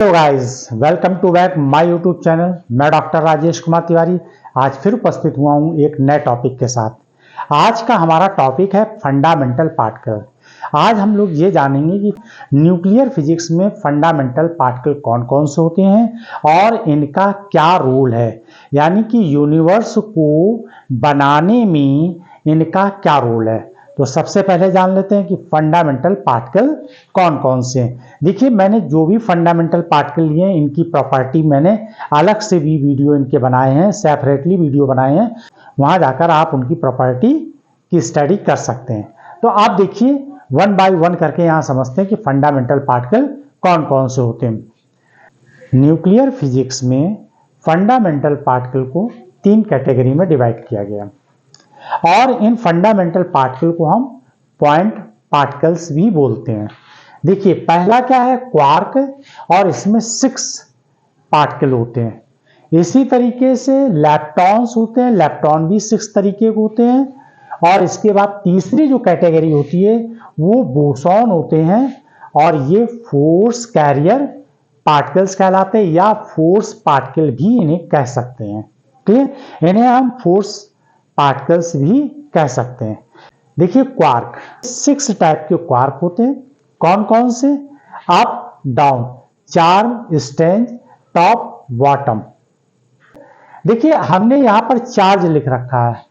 Hello guys, welcome to back my YouTube channel. मैं doctor Rajesh Kumar Tiwari आज फिर उपस्थित हुआ हूं एक नए टॉपिक के साथ। आज का हमारा टॉपिक है फंडामेंटल पार्टिकल। आज हम लोग ये जानेंगे कि न्यूक्लियर फिजिक्स में फंडामेंटल पार्टिकल कौन कौन से होते हैं और इनका क्या रोल है, यानी कि यूनिवर्स को बनाने में इनका क्या रोल है। तो सबसे पहले जान लेते हैं कि फंडामेंटल पार्टिकल कौन कौन से हैं। देखिए, मैंने जो भी फंडामेंटल पार्टिकल लिए हैं इनकी प्रॉपर्टी मैंने अलग से भी वीडियो इनके बनाए हैं, सेपरेटली वीडियो बनाए हैं, वहां जाकर आप उनकी प्रॉपर्टी की स्टडी कर सकते हैं। तो आप देखिए, वन बाय वन करके यहां समझते हैं कि फंडामेंटल पार्टिकल कौन कौन से होते हैं। न्यूक्लियर फिजिक्स में फंडामेंटल पार्टिकल को तीन कैटेगरी में डिवाइड किया गया और इन फंडामेंटल पार्टिकल को हम पॉइंट पार्टिकल्स भी बोलते हैं। देखिए, पहला क्या है, क्वार्क, और इसमें 6 पार्टिकल होते हैं। इसी तरीके से लैप्टॉन्स होते हैं, लैप्टॉन भी 6 तरीके के होते हैं। और इसके बाद तीसरी जो कैटेगरी होती है वो बोसॉन होते हैं, और ये फोर्स कैरियर पार्टिकल्स कहलाते हैं या फोर्स पार्टिकल भी इन्हें कह सकते हैं। क्लियर, इन्हें हम फोर्स पार्टिकल्स भी कह सकते हैं। देखिए, क्वार्क, 6 टाइप के क्वार्क होते हैं। कौन कौन से? Up down, 4 stage, top bottom. देखिए, हमने यहां पर चार्ज लिख रखा है,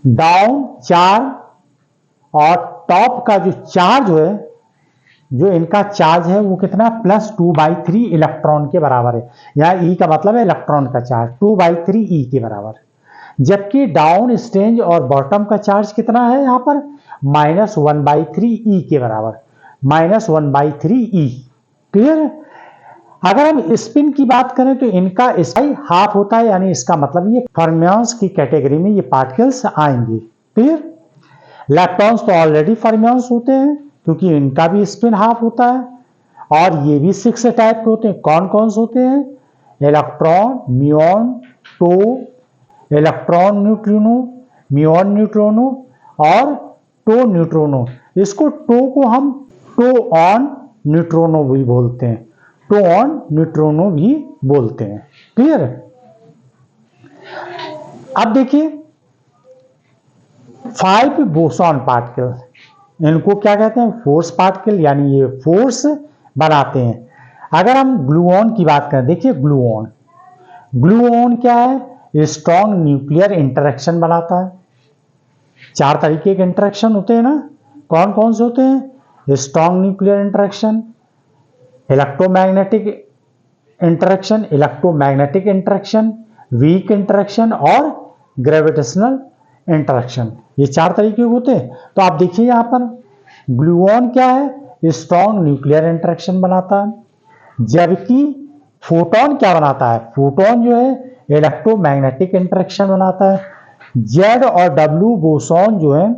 डाउन 4 और टॉप का जो चार्ज है, जो इनका चार्ज है वो कितना, +2/3 इलेक्ट्रॉन के बराबर है। यहां ई का मतलब है इलेक्ट्रॉन का चार्ज, 2/3 ई के बराबर। जबकि डाउन स्टेज और बॉटम का चार्ज कितना है यहाँ पर, -1/3 ई के बराबर, -1/3 ई। क्लियर। अगर हम स्पिन की बात करें तो इनका स्पाई हाफ होता है, यानी इसका मतलब ये फर्मियंस की कैटेगरी में ये पार्टिकल्स आएंगे। क्लियर। लैप्टॉन्स तो ऑलरेडी फर्मियंस होते हैं क्योंकि इनका भी स्पिन हाफ होता है, और ये भी 6 टाइप के होते हैं। कौन कौन से होते हैं? Electron, muon, tau, electron neutrino, muon neutrino और टो न्यूट्रिनो। इसको टो को हम टो ऑन न्यूट्रिनो भी बोलते हैं, टो ऑन न्यूट्रिनो भी बोलते हैं। क्लियर। अब देखिए, 5 बोसॉन पार्टिकल, इनको क्या कहते हैं, फोर्स पार्टिकल, यानी ये फोर्स बनाते हैं। अगर हम ग्लूऑन की बात करें, देखिए ग्लूऑन, ग्लूऑन क्या है, स्ट्रॉन्ग न्यूक्लियर इंटरेक्शन बनाता है। 4 तरीके के इंटरेक्शन होते हैं ना, कौन कौन से होते हैं? Strong nuclear interaction, electromagnetic interaction, electromagnetic interaction, weak interaction और ग्रेविटेशनल इंटरेक्शन। ये 4 तरीके के होते हैं। तो आप देखिए यहां पर ग्लूऑन क्या है, स्ट्रॉन्ग न्यूक्लियर इंटरेक्शन बनाता है, जबकि फोटोन क्या बनाता है, फोटोन जो है इलेक्ट्रोमैग्नेटिक इंटरेक्शन बनाता है। जेड और डब्ल्यू बोसॉन जो है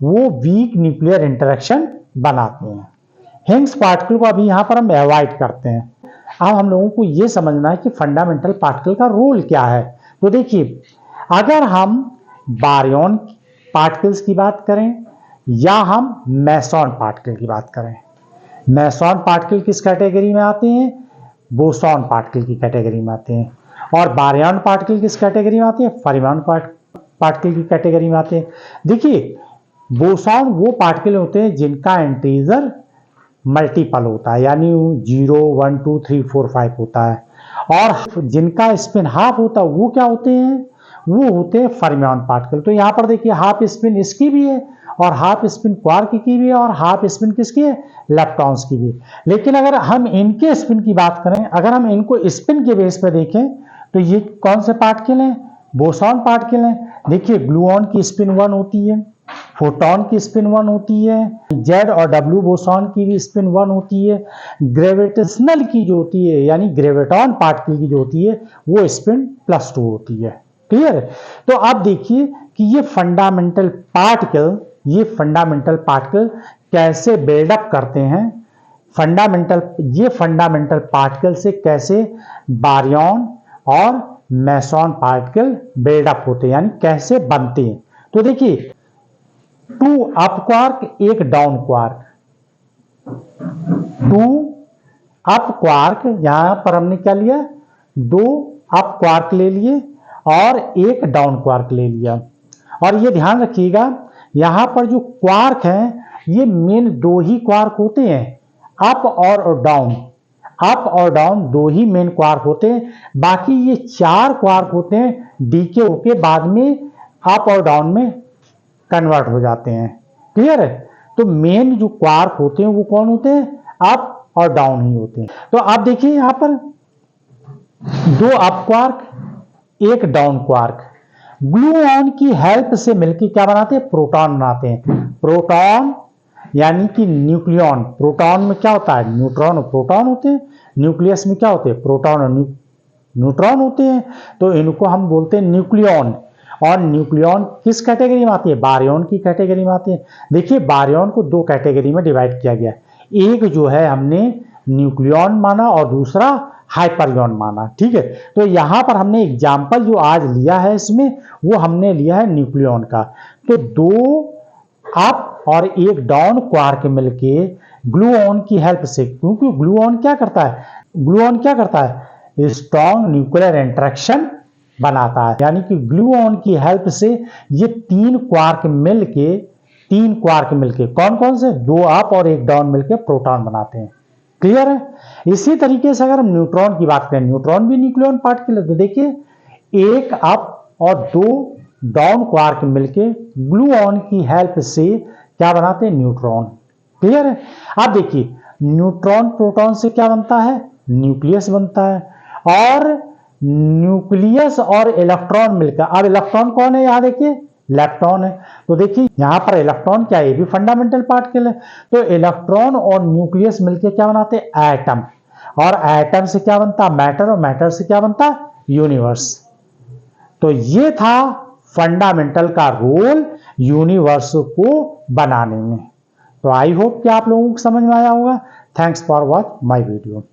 वो वीक न्यूक्लियर इंटरेक्शन बनाते हैं। हिग्स पार्टिकल को अभी यहां पर हम अवॉइड करते हैं। अब हम लोगों को यह समझना है कि फंडामेंटल पार्टिकल का रोल क्या है। तो देखिए, अगर हम बारियन पार्टिकल्स की बात करें या हम मेसॉन पार्टिकल की बात करें, मेसॉन पार्टिकल किस कैटेगरी में आते हैं, बोसॉन पार्टिकल की कैटेगरी में आते हैं। और बारियन पार्टिकल किस कैटेगरी में आते हैं, फर्मियन पार्टिकल की कैटेगरी में आते हैं। देखिए, बोसॉन वो पार्टिकल होते हैं जिनका इंटीजर मल्टीपल होता है, यानी 0, 1, 2, 3, 4, 5 होता है, और जिनका स्पिन हाफ होता है वो क्या होते हैं, वो होते हैं फर्मियन पार्टिकल। तो यहां पर देखिए, हाफ स्पिन इसकी भी है और हाफ स्पिन क्वार्क की भी है और हाफ स्पिन किसकी है, लैप्टॉन्स की भी। लेकिन अगर हम इनके स्पिन की बात करें, अगर हम इनको स्पिन के बेस पे देखें तो ये कौन से पार्टिकल हैं, बोसॉन पार्टिकल हैं। देखिए, ग्लूऑन की स्पिन 1 होती है, फोटॉन की स्पिन 1 होती है, जेड और डब्ल्यू बोसॉन की भी स्पिन 1 होती है। ग्रेविटेशनल की जो होती है, यानी ग्रेविटॉन पार्टिकल की जो होती है वो स्पिन +2 होती है। क्लियर। तो आप देखिए कि ये फंडामेंटल पार्टिकल कैसे बिल्डअप करते हैं, ये फंडामेंटल पार्टिकल से कैसे बारियन और मेसॉन पार्टिकल बिल्डअप होते हैं, यानी कैसे बनते हैं। तो देखिए, 2 up quark, 1 down quark, 2 up quark, यहां पर हमने क्या लिया, 2 अप क्वार्क ले लिए और 1 डाउन क्वार्क ले लिया। और ये ध्यान रखिएगा, यहां पर जो क्वार्क हैं ये मेन 2 ही क्वार्क होते हैं, अप और डाउन। अप और डाउन 2 ही मेन क्वार्क होते हैं, बाकी ये 4 क्वार्क होते हैं डीके होके बाद में अप और डाउन में कन्वर्ट हो जाते हैं। क्लियर है? तो मेन जो क्वार्क होते हैं वो कौन होते हैं, अप और डाउन ही होते हैं। तो आप देखिए यहां पर 2 up quark 1 down quark gluon की हेल्प से मिलकर क्या बनाते हैं, प्रोटॉन बनाते हैं। प्रोटॉन यानी कि न्यूक्लियॉन, प्रोटॉन में क्या होता है, न्यूट्रॉन और प्रोटॉन होते हैं, न्यूक्लियस में क्या होते हैं, प्रोटॉन और न्यूट्रॉन होते हैं। तो इनको हम बोलते हैं न्यूक्लियॉन। और न्यूक्लियॉन किस कैटेगरी में आती है, बारियन की कैटेगरी में आती है। देखिए बारियन को 2 कैटेगरी में डिवाइड किया गया, एक जो है हमने न्यूक्लियॉन माना और दूसरा हाइपरियन माना। ठीक है, तो यहां पर हमने एग्जाम्पल जो आज लिया है इसमें वो हमने लिया है न्यूक्लियॉन का। तो 2 अप और 1 डाउन क्वार्क मिलके ग्लूऑन की हेल्प से, क्योंकि ग्लूऑन क्या करता है, ग्लूऑन क्या करता है, स्ट्रॉन्ग न्यूक्लियर इंटरेक्शन बनाता है। यानी कि ग्लूऑन की हेल्प से ये 3 क्वार्क मिलके कौन कौन से, 2 अप और 1 डाउन मिलके प्रोटॉन बनाते हैं। क्लियर है? इसी तरीके से अगर हम न्यूट्रॉन की बात करें, न्यूट्रॉन भी न्यूक्लियॉन पार्टिकल है। तो देखिए 1 अप और 2 डाउन क्वार्क मिलके ग्लूऑन की हेल्प से क्या बनाते हैं, न्यूट्रॉन। क्लियर है? अब देखिए न्यूट्रॉन प्रोटॉन से क्या बनता है, न्यूक्लियस बनता है। और न्यूक्लियस और इलेक्ट्रॉन मिलकर, अब इलेक्ट्रॉन कौन है, यहां देखिए इलेक्ट्रॉन है। तो देखिए यहां पर इलेक्ट्रॉन क्या है, ये भी फंडामेंटल पार्टिकल है। तो इलेक्ट्रॉन और न्यूक्लियस मिलकर क्या बनाते हैं, एटम। और एटम से क्या बनता है, मैटर। और मैटर से क्या बनता है, यूनिवर्स। तो ये था फंडामेंटल का रोल यूनिवर्स को बनाने में। तो आई होप कि आप लोगों को समझ में आया होगा। Thanks for watch my video.